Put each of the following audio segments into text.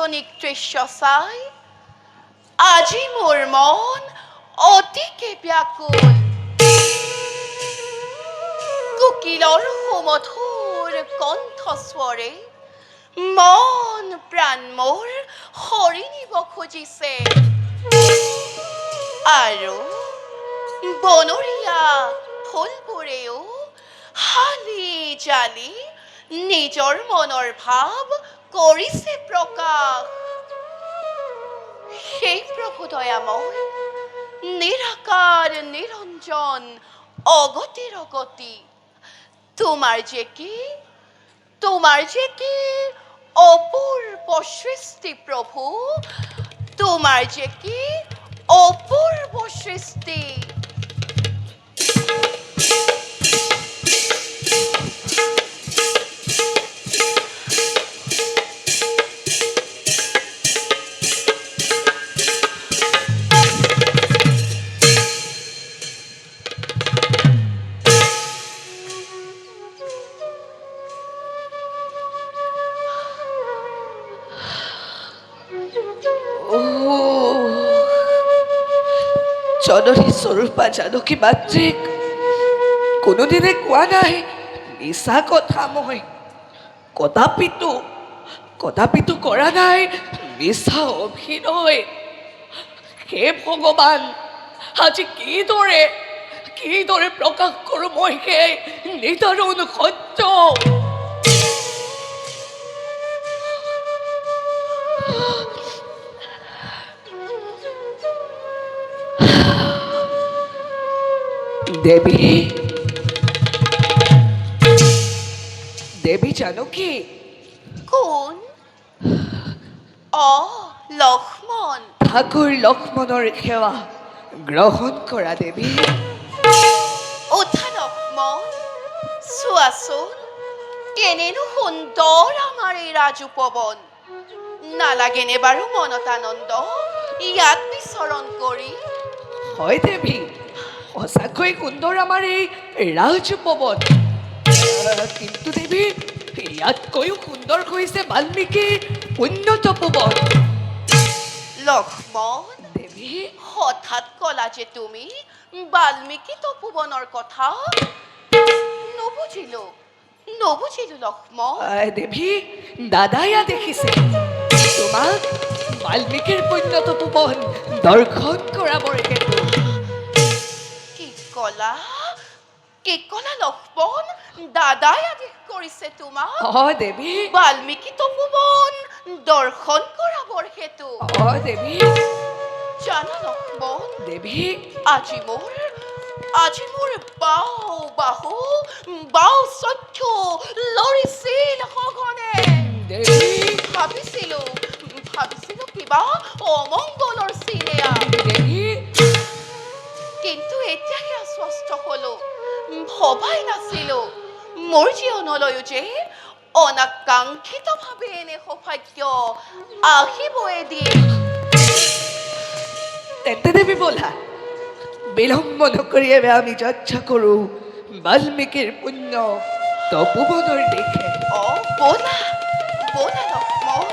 দাৰ্শনিক দৃশ্য চাই আজি মোৰ মন অতিকে ব্যাকুল। কোকিলৰ সুমধুৰ কণ্ঠস্বৰে মন প্ৰাণ মোৰ হৰি নিব খুজিছে আৰু বনৰীয়া ফুলবোৰেও হালি জালি নিজৰ মনৰ ভাৱ কৰিছে প্ৰকাশ। সেই প্ৰভু দয়াময় নিৰাকাৰ নিৰঞ্জন অগতিৰ অগতি, তোমাৰ যে কি অপূৰ্ব সৃষ্টি প্ৰভু, তোমাৰ যে কি অপূর্ব সৃষ্টি। জননী স্বৰূপা জানকী মাতৃক কোনোদিনে কোৱা নাই মিছা কথা। মই কদাপিতো কৰা নাই মিছা অভিনয়। হে ভগৱান, আজি কিদৰে প্ৰকাশ কৰোঁ মই সেই নিদাৰুণ সত্য। দেৱী জানকী। কোন? লক্ষ্মণ। ঠাকুৰ লক্ষ্মণৰ সেৱা গ্ৰহণ কৰা দেৱী। উঠা লক্ষ্মণ, চোৱাচোন কেনেনো সুন্দৰ আমাৰ এই ৰাজুপৱন। নালাগেনে বাৰু মনত আনন্দ ইয়াত বিচৰণ কৰি? হয় দেৱী, সঁচাকৈ সুন্দৰ আমাৰ এই ৰাজউপৱন। কিন্তু দেৱী, ইয়াতকৈও সুন্দৰ হৈছে বাল্মীকিৰ উন্নত উপৱন। লক্ষ্মণ দেৱী, হঠাৎ কলা যে তুমি বাল্মীকি তপোবনৰ কথা। নবুজিলো লক্ষ্মণ। দেৱী, দাদাইয়া দেখিছে তোমাক বাল্মীকিৰ পুণ্যত উপৱন দৰ্শন কৰাবৰ হেতু। কি কলা লক্ষ্মণ? দাদাই আদেশ কৰিছে তোমাক দেৱী, বাল্মীকি তপোবন দৰ্শন কৰাবৰ হেতু। দেৱী, জানা লক্ষ্মণ দেৱী, আজি মোৰ বাহু চক্ষু লৰিছিল সঘনে। দেৱী, ভাবিছিলো কিবা অমংগলৰ চিনেয়া, দেৱী, কিন্তু এতিয়াহে আশ্বস্ত হলো। ভবাই নাছিলো মোৰ জীৱনলৈও যে অনাকাংক্ষিতভাৱে এনে সৌভাগ্য আহিব এদিন। তেন্তে দেৱী ব'লা, বিলম্ব নকৰি আমি যাত্ৰা কৰোঁ বাল্মীকিৰ পুণ্য তপোবনৰ দিশে। ব'লা লক্ষ্মণ।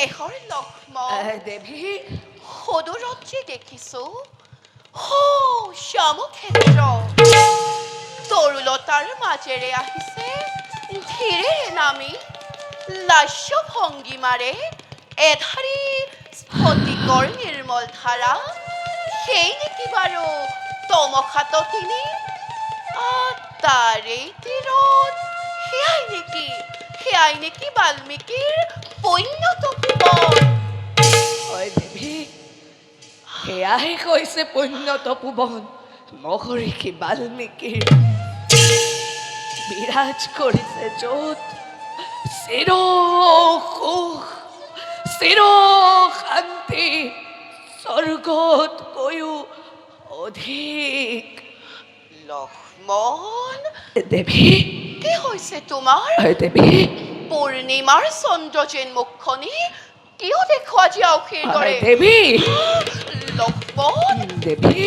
দেহৰ লক্ষ্মণ দেৱী সদূৰত যে দেখিছো শ্যামক্ষেত্ৰ তৰুলতাৰ মাজেৰে আহিছে ধীৰেৰে নামি লাস্য ভংগীমাৰে এধাৰি স্ফটিকৰ নিৰ্মল ধাৰা সেই নেকি বাৰু তমসাতকিনী তাৰেই তীৰত সেয়াই নেকি বাল্মীকিৰ পৈণ্যত ভুৱন হয় দেৱী সেয়াই কৈছে পৈণ্যত ভুৱন মহৰ্ষি বাল্মীকিৰ বিৰাজ কৰিছে য'ত চিৰ সুখ চিৰ শান্তি স্বৰ্গতকৈও অধিক লক্ষ্মণ দেৱী কি হৈছে তোমাৰ দেৱী পূৰ্ণিমাৰ চন্দ্ৰ যেন মুখখনি কিয় দেখো আজি আউসীৰ দৰে দেৱী লক্ষ্মণ দেৱী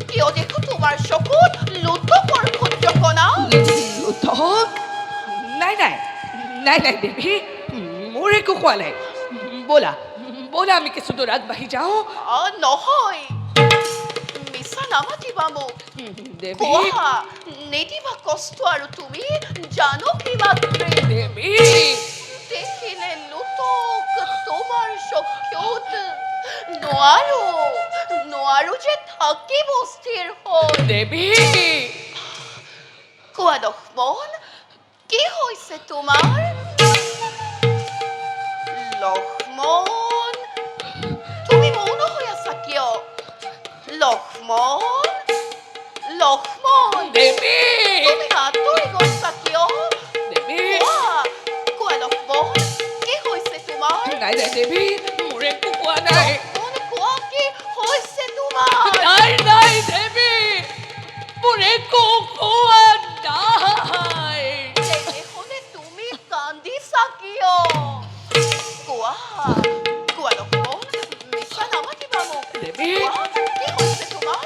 কিয় দেখো তোমাৰ চকুত লোটকৰ ক্ষুদ্ৰকণা লোটক নাই নাই নাই নাই দেৱী মোৰ একো কোৱা নাই ব'লা ব'লা আমি কিছু দূৰ আগবাঢ়ি যাওঁ নহয় মিছা নামাতিবা মোক দেৱী কোৱা নিদিবা কষ্ট আৰু তুমি জানকী মাত্ৰে দেৱী দেখিলে লোটক তোমাৰ চক্ষুত নোৱাৰো যে থাকিব স্থিৰ হৈ দেৱী কোৱা লক্ষ্মণ কি হৈছে তোমাৰ লক্ষ্মণ তুমি মৌন হৈ আছা কিয় লক্ষ্মণ দেৱী তুমি আঁতৰি গৈছা কিয় দেৱী কোৱা লক্ষ্মণ কি হৈছে তোমাৰ নাই নাই দেৱী মোৰ একো কোৱা নাই কোৱা কি হৈছে তোমাৰ নাই নাই দেৱী মোৰ একো কোৱা নাই তেনেহলে তুমি কান্দিছা কিয় কোৱা লক্ষ্মণ মিছা নামাতিবা মোক দেৱী কি হৈছে তোমাৰ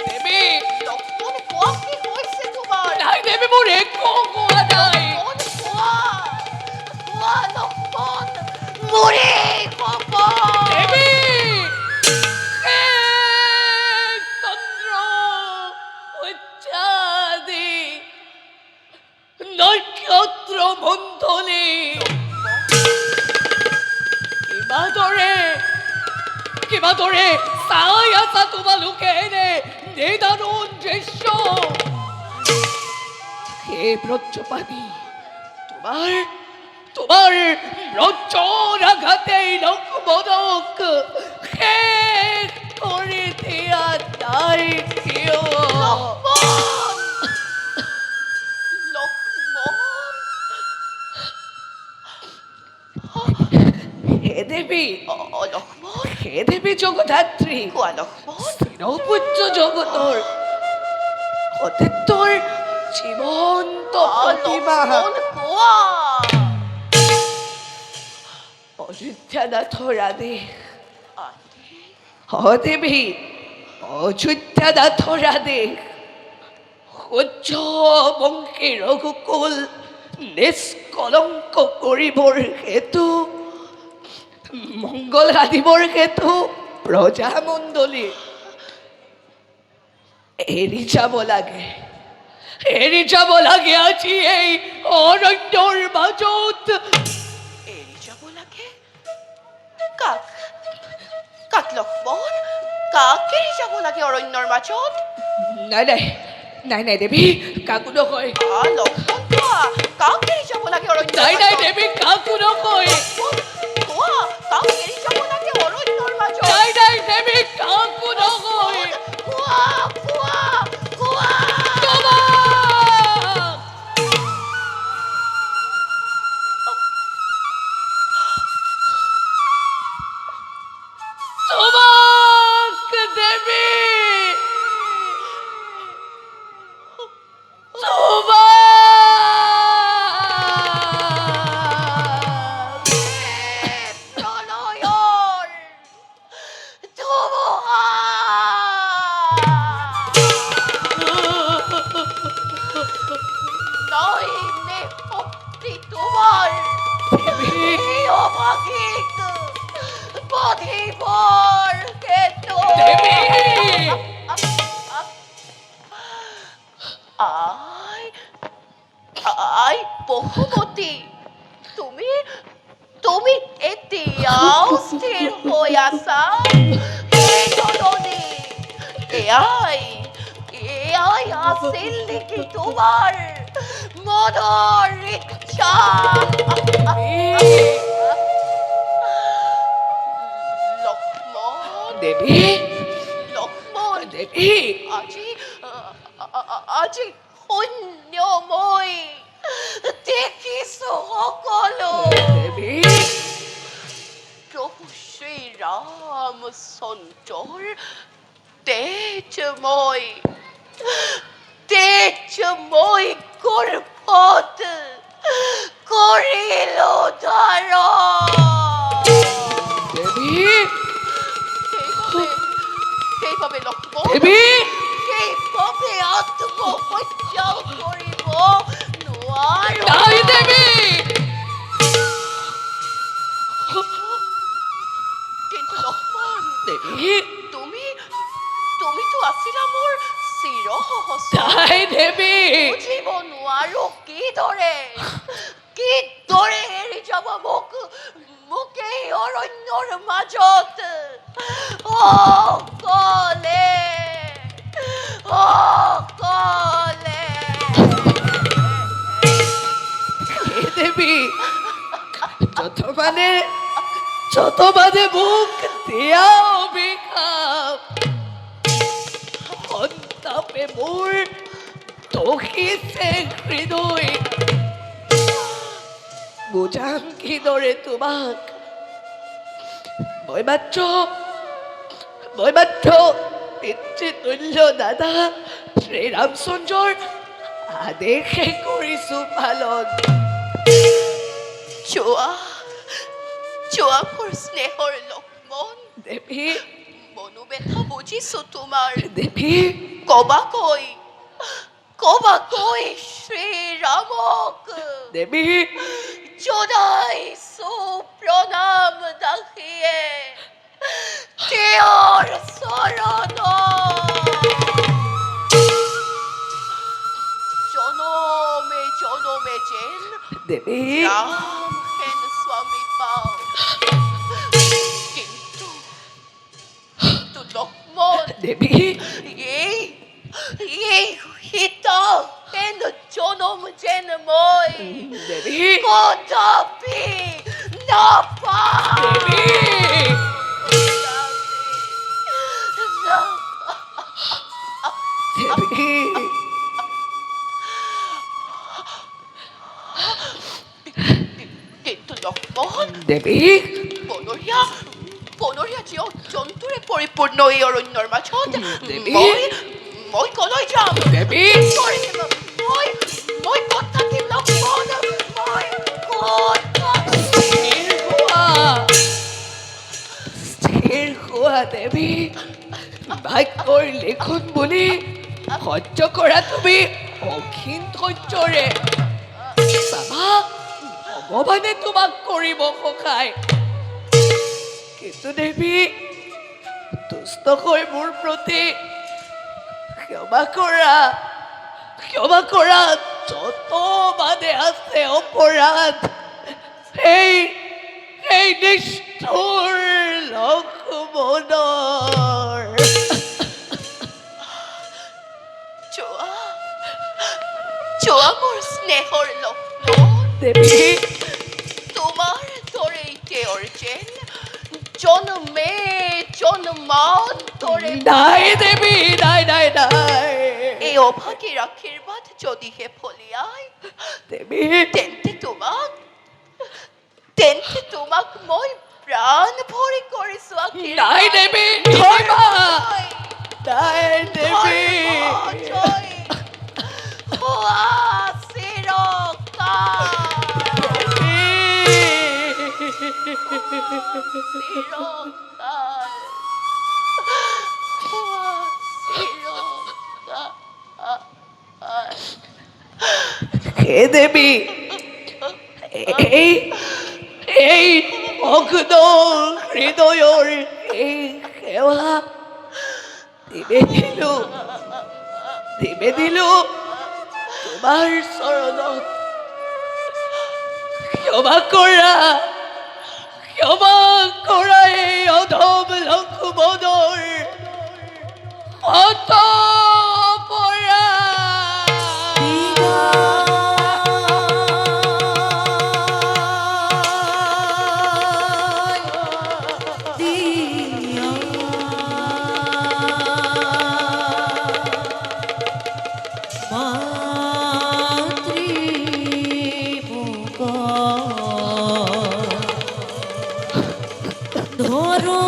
দেৱী লক্ষ্মণ কোৱা কি হৈছে তোমাৰ নাই দেৱী মোৰ একো কোৱা নাই কোৱা লক্ষ্মণ মোৰে সপোন দেৱী চন্দ্ৰ উচ্চাদি নক্ষত্ৰ মণ্ডলী কিবাদৰে চাই আছা তোমালোকে এনে নিদাৰুণ দৃশ্য সেই ব্ৰজপানী তোমাৰ ব্ৰজৰ আঘাতেই লক্ষ্মণক শেষ কৰি দিয়া নাই কিয় হে দেৱী লক্ষ্মণ হে দেৱী জগধাত্ৰী কোৱা লক্ষ্মণ চিৰপূজ্য জগতৰ অতীতৰ জীৱন্ত প্ৰতিমা কোৱা অযোধ্যানাথৰ আদেশ দেৱী অযোধ্যানাথৰ আদেশ সূৰ্য বংশী ৰঘুকুল নিষ্কলংক কৰিবৰ হেতু মংগল সাধিবৰ হেতু প্ৰজামণ্ডলী এৰি যাব লাগে আজি এই অৰণ্যৰ মাজত এৰি যাব লাগে কাক লক্ষ্মণ কাক এৰি যাব লাগে অৰণ্যৰ মাজত নাই দেৱী কাকো নকয় লক্ষ্মণ কোৱা কাক এৰি যাব লাগে অৰণ্যৰ নাই মাজত দেৱী কাকো নকয় কোৱা কাক এৰি যাব লাগে অৰণ্যৰ মাজত নাই দেৱী কাকো নকয় কোৱা তোমাক দেৱী প্ৰলয়ৰ ধুমুহা নই নে শক্তি তোমাৰ এই অভাগা বহুমতী তুমি তুমি এতিয়াও স্থিৰ হৈ আছা হে জননী এয়াই আছিল নেকি তোমাৰ মনৰ ইচ্ছা লক্ষ্মণ দেৱী লক্ষ্মণ দেৱী আজি শূন্য মই দেখিছো সকলো দেৱী প্ৰভু শ্ৰীৰামচন্দ্ৰৰ তেজময় গৰ্ভত কৰিলো ধাৰণ দেৱী সেইবাবে লক্ষ্মণ দেৱী সেইবাবে আত্মহত্যা কৰিব নোৱাৰো নাই দেৱী কিন্তু লক্ষ্মণ দেৱী তুমিতো আছিলা মোৰ চিৰসহস্ৰ নাই দেৱী বুজিব নোৱাৰো কিদৰে এৰি যাব মোক এই অৰণ্যৰ মাজত অকলে হে দেৱী যত মানে মোক দিয়া অভিশাপ সন্তাপে মোৰ দহিছে হৃদয় বুজাম কিদৰে তোমাক মই মাত্ৰ পিতৃতুল্য দাদা শ্ৰীৰামচন্দ্ৰৰ আদেশে কৰিছো পালন চোৱা মোৰ স্নেহৰ লক্ষ্মণ দেৱী মনোবেথা বুজিছো তোমাৰ দেৱী কবাকৈ শ্ৰীৰামক দেৱী জনাইছো প্ৰণাম দাসীয়ে তেওঁৰ চৰণত জনমে যেন দেৱী ৰাম হেন স্বামী পাওঁ কিন্তু লক্ষ্মণ দেৱী এই সীতা হেন জনম যেন মই দেৱী কদাপি নাপাওঁ দেৱী দেৱী কিন্তু লক্ষ্মণ দেৱী বনৰীয়া জন্তুৰে পৰিপূৰ্ণ এই অৰণ্যৰ মাজত দেৱী। মই কলৈ যাম দেৱী মই ক'ত থাকিম লক্ষ্মণ মই ক'ত থাকিম স্থিৰ হোৱা দেৱী ভাগ্যৰ লিখন বুলি সহ্য কৰা তুমি অক্ষীণ ধৈৰ্যৰে চাবা ভগৱানে তোমাক কৰিব সহায় কিন্তু দেৱী দুষ্ট হৈ মোৰ প্ৰতি ক্ষমা কৰা যত মানে আছে অপৰাধ এই নিষ্ঠুৰ লক্ষ্মণৰ চোৱা মোৰ স্নেহৰ লক্ষ্মণ দেৱী তোমাৰ দৰে তেওঁৰ যেন জন্মান্তৰে নাই দেৱী নাই এই অভাগীৰ আশীৰ্বাদ যদিহে ফলিয়াই দেৱী তেন্তে তোমাক মই প্ৰাণ ভৰি কৰিছো নাই দেৱী ধৰ্মা নাই দেৱী হে দেৱী এই অগ্ন হৃদয়ৰ এই সেৱা দিবে দিলো তোমাৰ চৰণত ক্ষমা করা এই অধম লক্ষ্মণর অত ধরো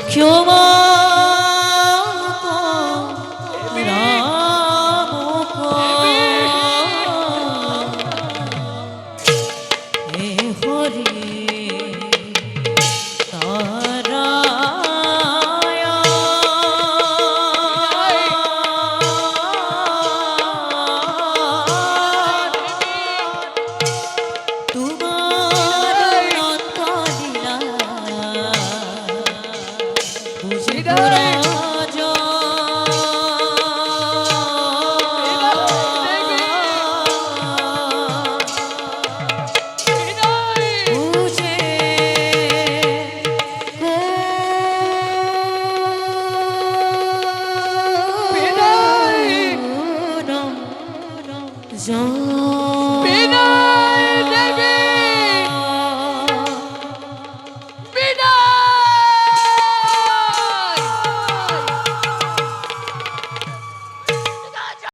ক্ষমা Jean